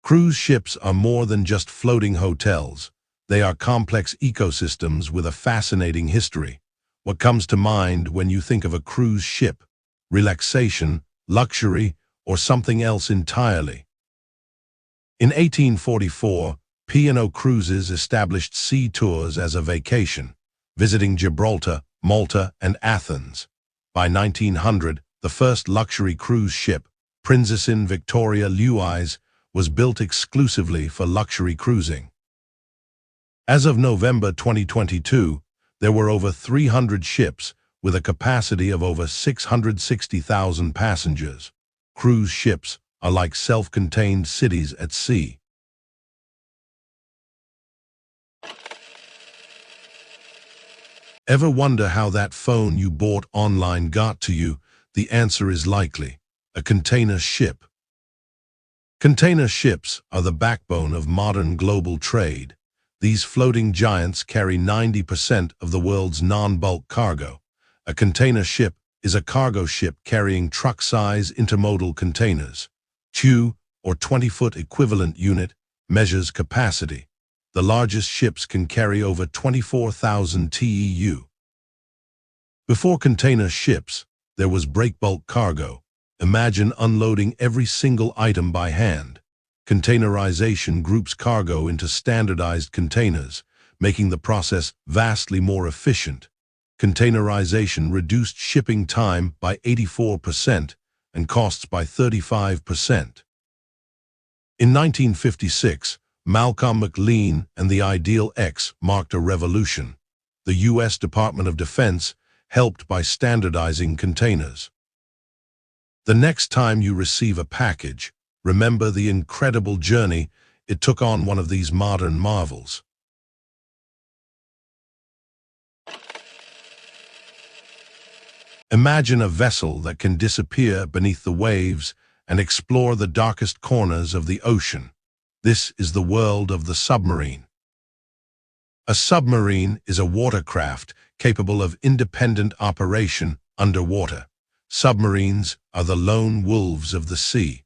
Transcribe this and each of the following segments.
Cruise ships are more than just floating hotels. They are complex ecosystems with a fascinating history. What comes to mind when you think of a cruise ship? Relaxation, luxury, or something else entirely? In 1844, P&O Cruises established sea tours as a vacation, visiting Gibraltar, Malta, and Athens. By 1900, the first luxury cruise ship, Prinzessin Victoria Luise, was built exclusively for luxury cruising. As of November 2022, there were over 300 ships with a capacity of over 660,000 passengers. Cruise ships are like self-contained cities at sea. Ever wonder how that phone you bought online got to you? The answer is likely a container ship. Container ships are the backbone of modern global trade. These floating giants carry 90% of the world's non-bulk cargo. A container ship is a cargo ship carrying truck-size intermodal containers. TEU, or 20-foot equivalent unit, measures capacity. The largest ships can carry over 24,000 TEU. Before container ships, there was breakbulk cargo. Imagine unloading every single item by hand. Containerization groups cargo into standardized containers, making the process vastly more efficient. Containerization reduced shipping time by 84% and costs by 35%. In 1956, Malcolm McLean and the Ideal X marked a revolution. The U.S. Department of Defense helped by standardizing containers. The next time you receive a package, remember the incredible journey it took on one of these modern marvels. Imagine a vessel that can disappear beneath the waves and explore the darkest corners of the ocean. This is the world of the submarine. A submarine is a watercraft capable of independent operation underwater. Submarines are the lone wolves of the sea.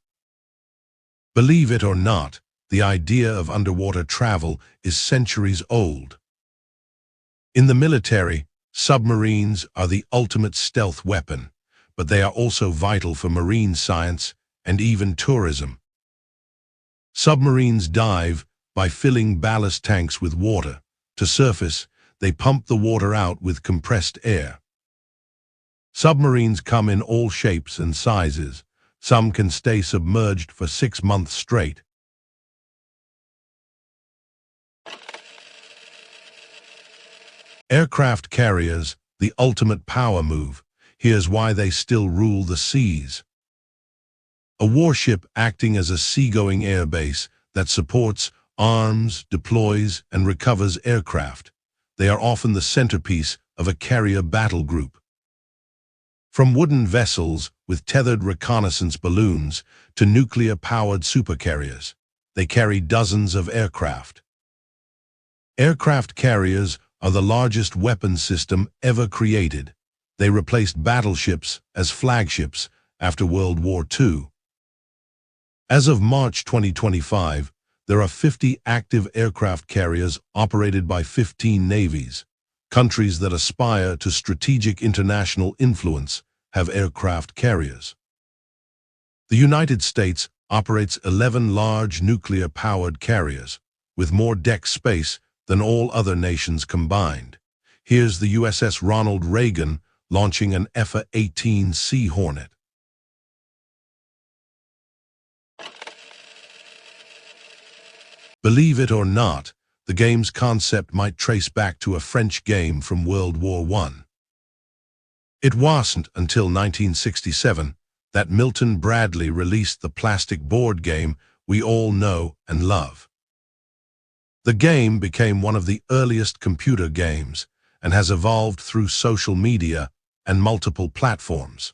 Believe it or not, the idea of underwater travel is centuries old. In the military, submarines are the ultimate stealth weapon, but they are also vital for marine science and even tourism. Submarines dive by filling ballast tanks with water. To surface, they pump the water out with compressed air. Submarines come in all shapes and sizes. Some can stay submerged for 6 months straight. Aircraft carriers, the ultimate power move. Here's why they still rule the seas. A warship acting as a seagoing airbase that supports, arms, deploys, and recovers aircraft. They are often the centerpiece of a carrier battle group. From wooden vessels with tethered reconnaissance balloons to nuclear-powered supercarriers, they carry dozens of aircraft. Aircraft carriers are the largest weapons system ever created. They replaced battleships as flagships after World War II. As of March 2025, there are 50 active aircraft carriers operated by 15 navies. Countries that aspire to strategic international influence have aircraft carriers. The United States operates 11 large nuclear-powered carriers, with more deck space than all other nations combined. Here's the USS Ronald Reagan launching an F-18 Sea Hornet. Believe it or not, the game's concept might trace back to a French game from World War I. It wasn't until 1967 that Milton Bradley released the plastic board game we all know and love. The game became one of the earliest computer games and has evolved through social media and multiple platforms.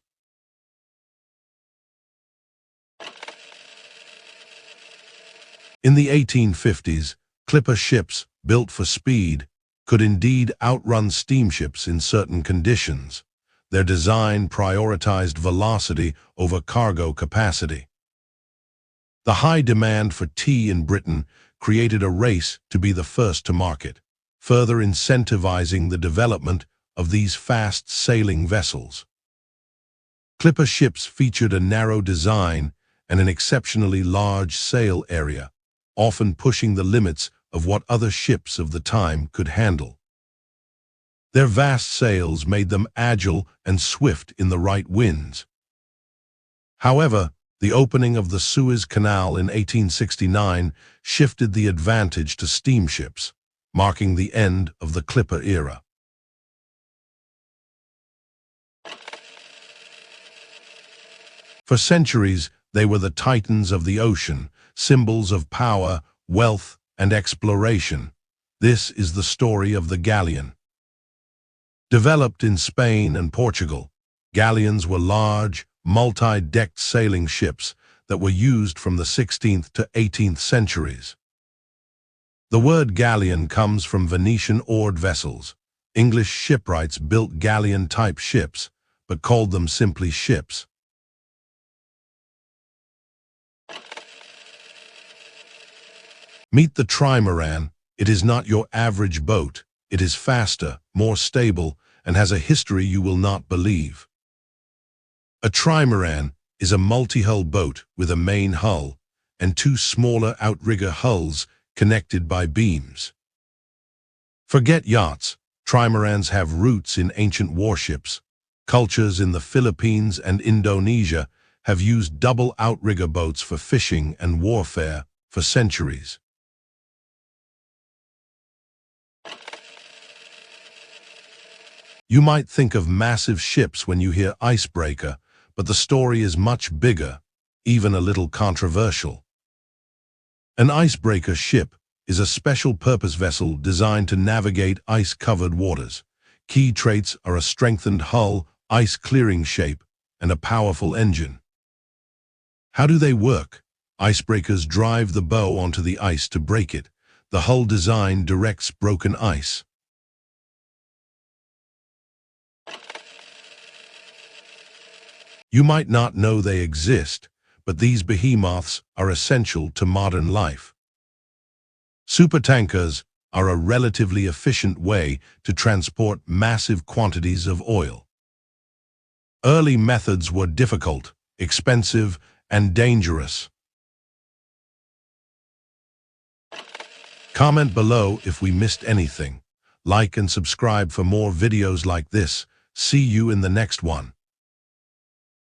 In the 1850s, clipper ships, built for speed, could indeed outrun steamships in certain conditions. Their design prioritized velocity over cargo capacity. The high demand for tea in Britain created a race to be the first to market, further incentivizing the development of these fast-sailing vessels. Clipper ships featured a narrow design and an exceptionally large sail area, often pushing the limits of what other ships of the time could handle. Their vast sails made them agile and swift in the right winds. However, the opening of the Suez Canal in 1869 shifted the advantage to steamships, marking the end of the clipper era. For centuries, they were the titans of the ocean, symbols of power, wealth, and exploration. This is the story of the galleon. Developed in Spain and Portugal, galleons were large, multi-decked sailing ships that were used from the 16th to 18th centuries. The word galleon comes from Venetian oared vessels. English shipwrights built galleon-type ships, but called them simply ships. Meet the trimaran. It is not your average boat. It is faster, more stable, and has a history you will not believe. A trimaran is a multi-hull boat with a main hull and two smaller outrigger hulls connected by beams. Forget yachts. Trimarans have roots in ancient warships. Cultures in the Philippines and Indonesia have used double outrigger boats for fishing and warfare for centuries. You might think of massive ships when you hear icebreaker, but the story is much bigger, even a little controversial. An icebreaker ship is a special-purpose vessel designed to navigate ice-covered waters. Key traits are a strengthened hull, ice-clearing shape, and a powerful engine. How do they work? Icebreakers drive the bow onto the ice to break it. The hull design directs broken ice. You might not know they exist, but these behemoths are essential to modern life. Supertankers are a relatively efficient way to transport massive quantities of oil. Early methods were difficult, expensive, and dangerous. Comment below if we missed anything. Like and subscribe for more videos like this. See you in the next one.